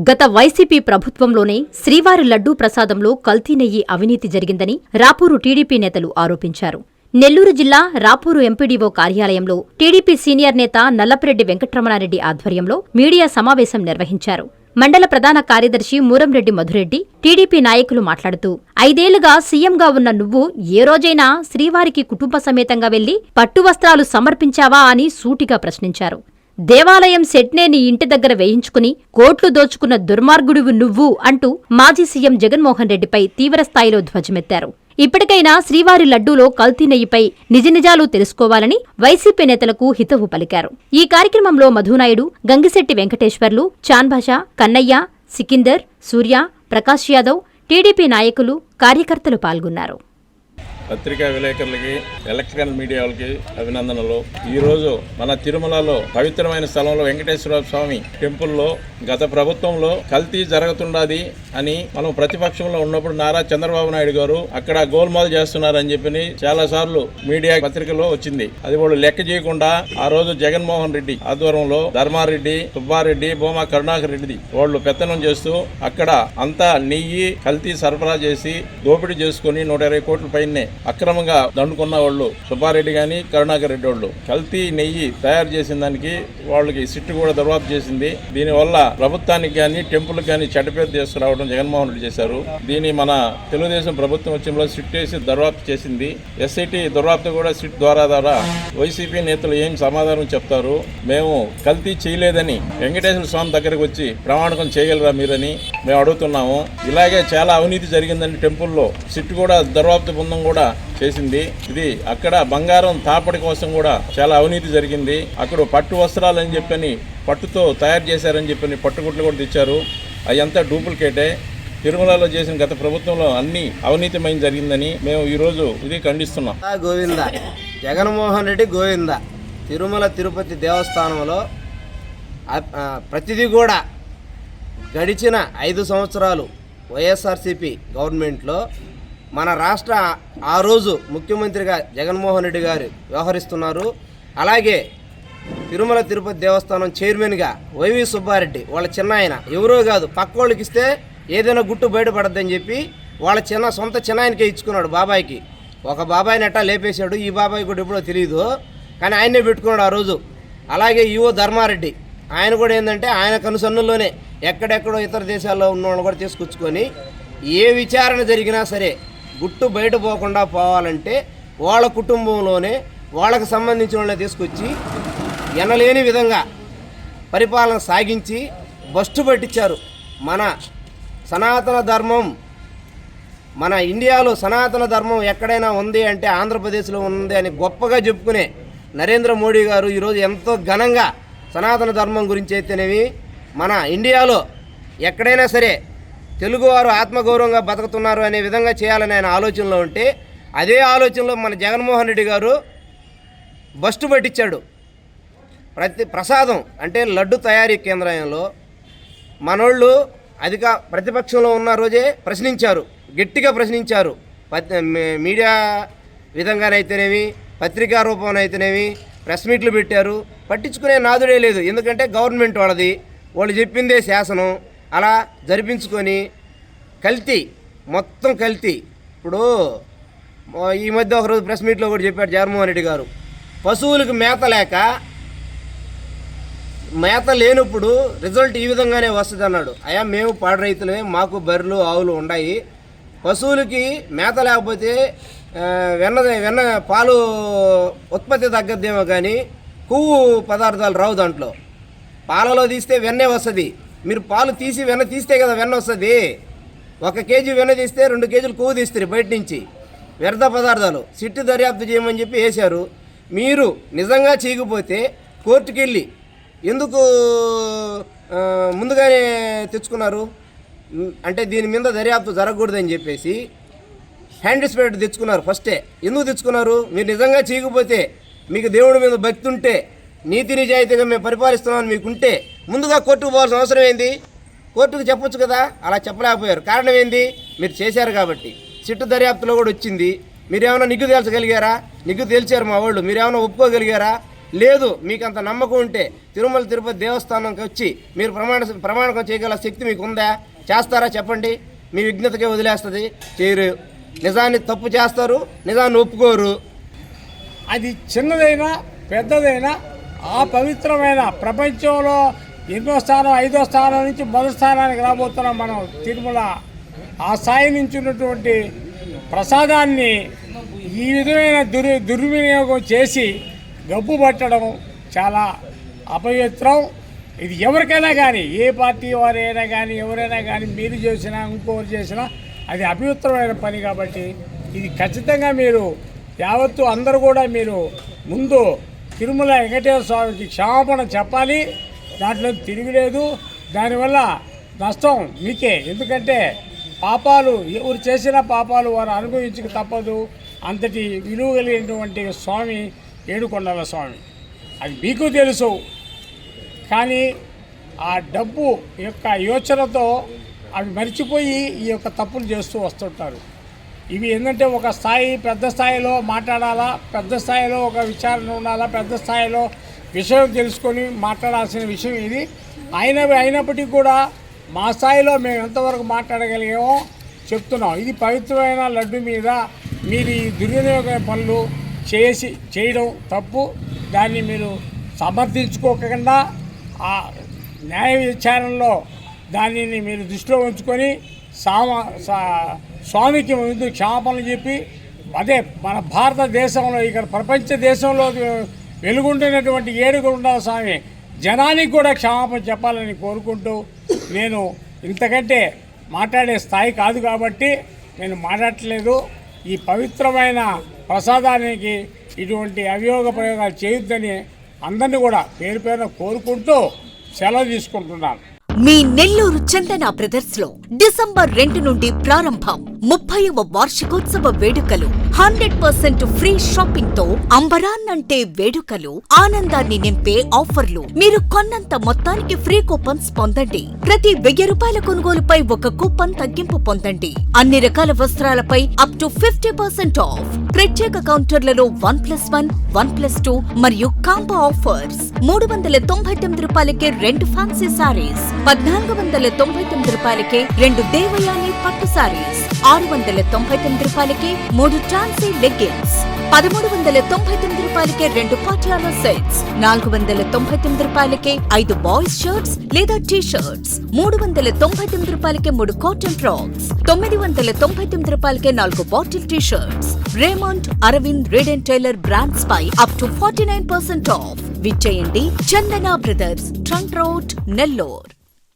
గత వైసీపీ ప్రభుత్వంలోనే శ్రీవారి లడ్డూ ప్రసాదంలో కల్తీ నెయ్యి అవినీతి జరిగిందని రాపూరు టీడీపీ నేతలు ఆరోపించారు. నెల్లూరు జిల్లా రాపూరు ఎంపీడీఓ కార్యాలయంలో టీడీపీ సీనియర్ నేత నల్లపురెడ్డి వెంకట్రమణారెడ్డి ఆధ్వర్యంలో మీడియా సమావేశం నిర్వహించారు. మండల ప్రధాన కార్యదర్శి మూరంరెడ్డి మధురెడ్డి, టీడీపీ నాయకులు మాట్లాడుతూ 5 ఏళ్లుగా సీఎంగా ఉన్న నువ్వు ఏ రోజైనా శ్రీవారికి కుటుంబ సమేతంగా వెళ్లి పట్టు వస్త్రాలు సమర్పించావా అని సూటిగా ప్రశ్నించారు. దేవాలయం సెట్నే నీ ఇంటి దగ్గర వేయించుకుని కోట్లు దోచుకున్న దుర్మార్గుడివి నువ్వు అంటూ మాజీ సీఎం జగన్మోహన్ రెడ్డిపై తీవ్రస్థాయిలో ధ్వజమెత్తారు. ఇప్పటికైనా శ్రీవారి లడ్డూలో కల్తీ నెయ్యిపై నిజనిజాలు తెలుసుకోవాలని వైసీపీ నేతలకు హితవు పలికారు. ఈ కార్యక్రమంలో మధునాయుడు, గంగిశెట్టి వెంకటేశ్వర్లు, చాన్భాషా, కన్నయ్య, సికిందర్, సూర్య, ప్రకాష్ యాదవ్, టీడీపీ నాయకులు, కార్యకర్తలు పాల్గొన్నారు. పత్రికా విలేకరులకి, ఎలక్ట్రికల్ మీడియా వాళ్ళకి అభినందనలు. ఈరోజు మన తిరుమలలో పవిత్రమైన స్థలంలో వెంకటేశ్వర స్వామి టెంపుల్లో గత ప్రభుత్వంలో కల్తీ జరుగుతున్నది అని మనం ప్రతిపక్షంలో ఉన్నప్పుడు నారా చంద్రబాబు నాయుడు గారు అక్కడ గోల్మాల్ చేస్తున్నారని చెప్పి చాలా సార్లు మీడియా పత్రికలో వచ్చింది. అది వాళ్ళు లెక్క చేయకుండా ఆ రోజు జగన్మోహన్ రెడ్డి ఆధ్వర్యంలో ధర్మారెడ్డి, సుబ్బారెడ్డి, భూమా కరుణాకర్ రెడ్డి వాళ్ళు పెత్తనం చేస్తూ అక్కడ అంతా నెయ్యి కల్తీ సరఫరా చేసి దోపిడీ చేసుకుని 120 కోట్ల పైనే అక్రమంగా దండుకున్న వాళ్ళు సుబ్బారెడ్డి గాని కరుణాకర్ రెడ్డి వాళ్ళు కల్తీ నెయ్యి తయారు చేసిన దానికి వాళ్ళకి సిట్టు కూడా దర్వాపు చేసింది. దీనివల్ల ప్రభుత్వానికి కానీ టెంపుల్ కానీ చెడ్డపేరు తీసుకురావడం జగన్మోహన్ రెడ్డి చేశారు. దీన్ని మన తెలుగుదేశం ప్రభుత్వం వచ్చే సిట్ వేసి దర్వాపు చేసింది. ఎస్ఐటి దర్వాపు కూడా సిట్ ద్వారా వైసీపీ నేతలు ఏం సమాధానం చెప్తారు? మేము కల్తీ చేయలేదని వెంకటేశ్వర స్వామి దగ్గరకు వచ్చి ప్రమాణకం చేయగలరా మీరని మేము అడుగుతున్నాము. ఇలాగే చాలా అవినీతి జరిగిందని టెంపుల్లో సిట్ కూడా దర్వాపు బృందం కూడా చేసింది. ఇది అక్కడ బంగారం తాపడి కోసం కూడా చాలా అవినీతి జరిగింది. అక్కడ పట్టు వస్త్రాలని చెప్పని పట్టుతో తయారు చేశారని చెప్పని పట్టుగుట్లు కూడా తెచ్చారు. అదంతా డూప్లికేటే. తిరుమలలో చేసిన గత ప్రభుత్వంలో అన్ని అవినీతిమయం జరిగిందని మేము ఈరోజు ఇది ఖండిస్తున్నాం. గోవింద జగన్మోహన్ రెడ్డి గోవింద. తిరుమల తిరుపతి దేవస్థానంలో ప్రతిదీ కూడా గడిచిన 5 సంవత్సరాలు వైఎస్ఆర్సీపీ గవర్నమెంట్లో మన రాష్ట్ర ఆ రోజు ముఖ్యమంత్రిగా జగన్మోహన్ రెడ్డి గారు వ్యవహరిస్తున్నారు. అలాగే తిరుమల తిరుపతి దేవస్థానం చైర్మన్గా వైవి సుబ్బారెడ్డి వాళ్ళ చిన్న ఆయన, ఎవరో కాదు పక్కోళ్ళకి ఇస్తే ఏదైనా గుట్టు బయటపడద్దని చెప్పి వాళ్ళ సొంత చిన్న ఆయనకే ఇచ్చుకున్నాడు. బాబాయికి ఒక బాబాయిని ఎట్టా లేపేశాడు. ఈ బాబాయి కూడా ఎప్పుడో తెలియదు, కానీ ఆయనే పెట్టుకున్నాడు ఆ రోజు. అలాగే ఈవో ధర్మారెడ్డి, ఆయన కూడా ఏంటంటే ఆయన కనుసన్నుల్లోనే ఎక్కడెక్కడో ఇతర దేశాల్లో ఉన్న వాళ్ళు కూడా తీసుకొచ్చుకొని ఏ విచారణ జరిగినా సరే గుట్టు బయట పోకుండా పోవాలంటే వాళ్ళ కుటుంబంలోనే వాళ్ళకు సంబంధించిన వాళ్ళని తీసుకొచ్చి ఎనలేని విధంగా పరిపాలన సాగించి బస్టు పట్టించారు. మన సనాతన ధర్మం, మన ఇండియాలో సనాతన ధర్మం ఎక్కడైనా ఉంది అంటే ఆంధ్రప్రదేశ్లో ఉంది అని గొప్పగా చెప్పుకునే నరేంద్ర మోడీ గారు ఈరోజు ఎంతో ఘనంగా సనాతన ధర్మం గురించి అయితేనేవి మన ఇండియాలో ఎక్కడైనా సరే తెలుగువారు ఆత్మగౌరవంగా బతుకుతున్నారు అనే విధంగా చేయాలని ఆయన ఆలోచనలో ఉంటే, అదే ఆలోచనలో మన జగన్మోహన్ రెడ్డి గారు బస్టు పట్టించాడు. ప్రసాదం అంటే లడ్డు తయారీ కేంద్రంలో మనోళ్ళు ప్రతిపక్షంలో ఉన్న రోజే ప్రశ్నించారు, గట్టిగా ప్రశ్నించారు. మీడియా విధంగానైతేనేవి, పత్రికా రూపంలోనైతేనేవి ప్రెస్ మీట్లు పెట్టారు. పట్టించుకునే నాదుడే లేదు. ఎందుకంటే గవర్నమెంట్ వాళ్ళది, వాళ్ళు చెప్పిందే శాసనం. అలా జరిపించుకొని కల్తీ, మొత్తం కల్తీ. ఇప్పుడు ఈ మధ్య ఒకరోజు ప్రెస్ మీట్లో కూడా చెప్పాడు జగన్మోహన్ రెడ్డి గారు, పశువులకు మేత లేనప్పుడు రిజల్ట్ ఈ విధంగానే వస్తుంది అన్నాడు. అయ్యా మేము పాడి రైతులే, మాకు బర్రెలు ఆవులు ఉన్నాయి. పశువులకి మేత లేకపోతే వెన్న పాలు ఉత్పత్తి తగ్గద్దేమో కానీ కొవ్వు పదార్థాలు రావు. దాంట్లో పాలలో తీస్తే వెన్నే వస్తుంది. మీరు పాలు తీసి వెన్న తీస్తే కదా వెన్న వస్తుంది. 1 కేజీ వెన్న తీస్తే 2 కేజీలు కొవ్వు తీస్తారు బయట నుంచి. వ్యర్థ పదార్థాలు సిట్టు దర్యాప్తు చేయమని చెప్పి వేశారు. మీరు నిజంగా చేయకపోతే కోర్టుకు వెళ్ళి ఎందుకు ముందుగానే తెచ్చుకున్నారు అంటే దీని మీద దర్యాప్తు జరగకూడదని చెప్పేసి హ్యాండ్ స్ప్రేడ్ తెచ్చుకున్నారు. ఫస్టే ఎందుకు తెచ్చుకున్నారు? మీరు నిజంగా చేయకపోతే, మీకు దేవుడి మీద భక్తి ఉంటే, నీతి నిజాయితీగా మేము పరిపాలిస్తున్నామని మీకుంటే ముందుగా కోర్టుకు పోవాల్సిన అవసరం ఏంది? కోర్టుకు చెప్పొచ్చు కదా. అలా చెప్పలేకపోయారు. కారణం ఏంది? మీరు చేశారు కాబట్టి. సిట్టు దర్యాప్తులో కూడా వచ్చింది. మీరేమైనా నిగ్గు తేల్చగలిగారా? నిగ్గు తేల్చారు మా వాళ్ళు. మీరేమైనా ఒప్పుకోగలిగారా? లేదు మీకు అంత నమ్మకం ఉంటే తిరుమల తిరుపతి దేవస్థానంకి వచ్చి మీరు ప్రమాణకం చేయగల శక్తి మీకు ఉందా? చేస్తారా చెప్పండి. మీ విజ్ఞతకే వదిలేస్తుంది. చేయరు. నిజాన్ని తప్పు చేస్తారు, నిజాన్ని ఒప్పుకోరు. అది చిన్నదైనా పెద్దదైనా ఆ పవిత్రమైన ప్రపంచంలో ఎన్నో స్థానం 5వ స్థానం నుంచి మొదటి స్థానానికి రాబోతున్నాం మనం. తిరుమల ఆ స్థాయి నుంచి ఉన్నటువంటి ప్రసాదాన్ని ఈ విధమైన దుర్వినియోగం చేసి గబ్బు పట్టడం చాలా అపవిత్రం. ఇది ఎవరికైనా కానీ, ఏ పార్టీ వారైనా కానీ, ఎవరైనా కానీ, మీరు చేసినా ఇంకొకరు చేసినా అది అపవిత్రమైన పని. కాబట్టి ఇది ఖచ్చితంగా మీరు యావత్తు అందరూ కూడా మీరు ముందు తిరుమల వెంకటేశ్వర స్వామికి క్షమాపణ చెప్పాలి. దాంట్లో తిరిగిలేదు. దానివల్ల నష్టం మీకే. ఎందుకంటే పాపాలు ఎవరు చేసిన పాపాలు వారు అనుభవించక తప్పదు. అంతటి విలువ కలిగినటువంటి స్వామి ఏడుకొండల స్వామి, అది మీకు తెలుసు. కానీ ఆ డబ్బు యొక్క యోచనతో అవి మర్చిపోయి ఈ యొక్క తప్పులు చేస్తూ వస్తుంటారు. ఇవి ఏంటంటే ఒక స్థాయి, పెద్ద స్థాయిలో మాట్లాడాలా, పెద్ద స్థాయిలో ఒక విచారణ ఉండాలా, పెద్ద స్థాయిలో విషయం తెలుసుకొని మాట్లాడాల్సిన విషయం ఇది. అయినప్పటికీ కూడా మా స్థాయిలో మేము ఎంతవరకు మాట్లాడగలిగామో చెప్తున్నాం. ఇది పవిత్రమైన లడ్డు మీద మీరు ఈ దుర్వినియోగ పనులు చేయడం తప్పు. దాన్ని మీరు సమర్థించుకోకుండా ఆ న్యాయ విచారణలో దానిని మీరు దృష్టిలో ఉంచుకొని స్వామికి ముందు క్షమాపణలు చెప్పి, అదే మన భారతదేశంలో ఇక్కడ ప్రపంచ దేశంలో వెలుగుంటున్నటువంటి ఏడుకొండల స్వామి జనానికి కూడా క్షమాపణ చెప్పాలని కోరుకుంటూ, నేను ఇంతకంటే మాట్లాడే స్థాయి కాదు కాబట్టి నేను మాట్లాడట్లేదు. ఈ పవిత్రమైన ప్రసాదానికి ఇటువంటి అవియోగ ప్రయోగాలు చేయొద్దని అందరినీ కూడా పేరు పేరున కోరుకుంటూ సెలవు తీసుకుంటున్నాను. మీ నెల్లూరు చందన బ్రదర్స్ లో డిసెంబర్ 2 నుండి ప్రారంభం 30వ వార్షికోత్సవ వేడుకలు. 100% ఫ్రీ షాపింగ్ తో అంబరాన్నంటే వేడుకలు, ఆనందాన్ని నింపే ఆఫర్లు. మీరు కొన్నంత మొత్తానికి ఫ్రీ కూపన్స్ పొందండి. ప్రతి 1000 రూపాయల కొనుగోలుపై ఒక కూపన్ తగ్గింపు పొందండి. అన్ని రకాల వస్త్రాలపై అప్ టు 50% ఆఫ్. ప్రత్యేక కౌంటర్లలో 1+1, 1+2 మరియు కాంబో ఆఫర్స్. 399 రూపాయలకే 2 ఫ్యాన్సీ సారీస్, 1499 రూపాయలకే 2 దేవయాని పట్టు సారీస్, 699 రూపాయలకే 3 టాన్సీ లెగ్గిన్స్, 1399 రూపాయలకే 2 పటియాలా సెట్స్, 499 రూపాయలకే 5 బాయ్స్ షర్ట్స్ లేదా టీ షర్ట్స్, 399 రూపాయలకే 3 కాటన్ ఫ్రాక్స్, 999 రూపాయలకే 4 bottle T shirts. Raymond, Arvind, Reid and Taylor brands పై అప్ టు 49% ఆఫ్. విచ్చేయండి Chandana brothers, trunk road, Nellore.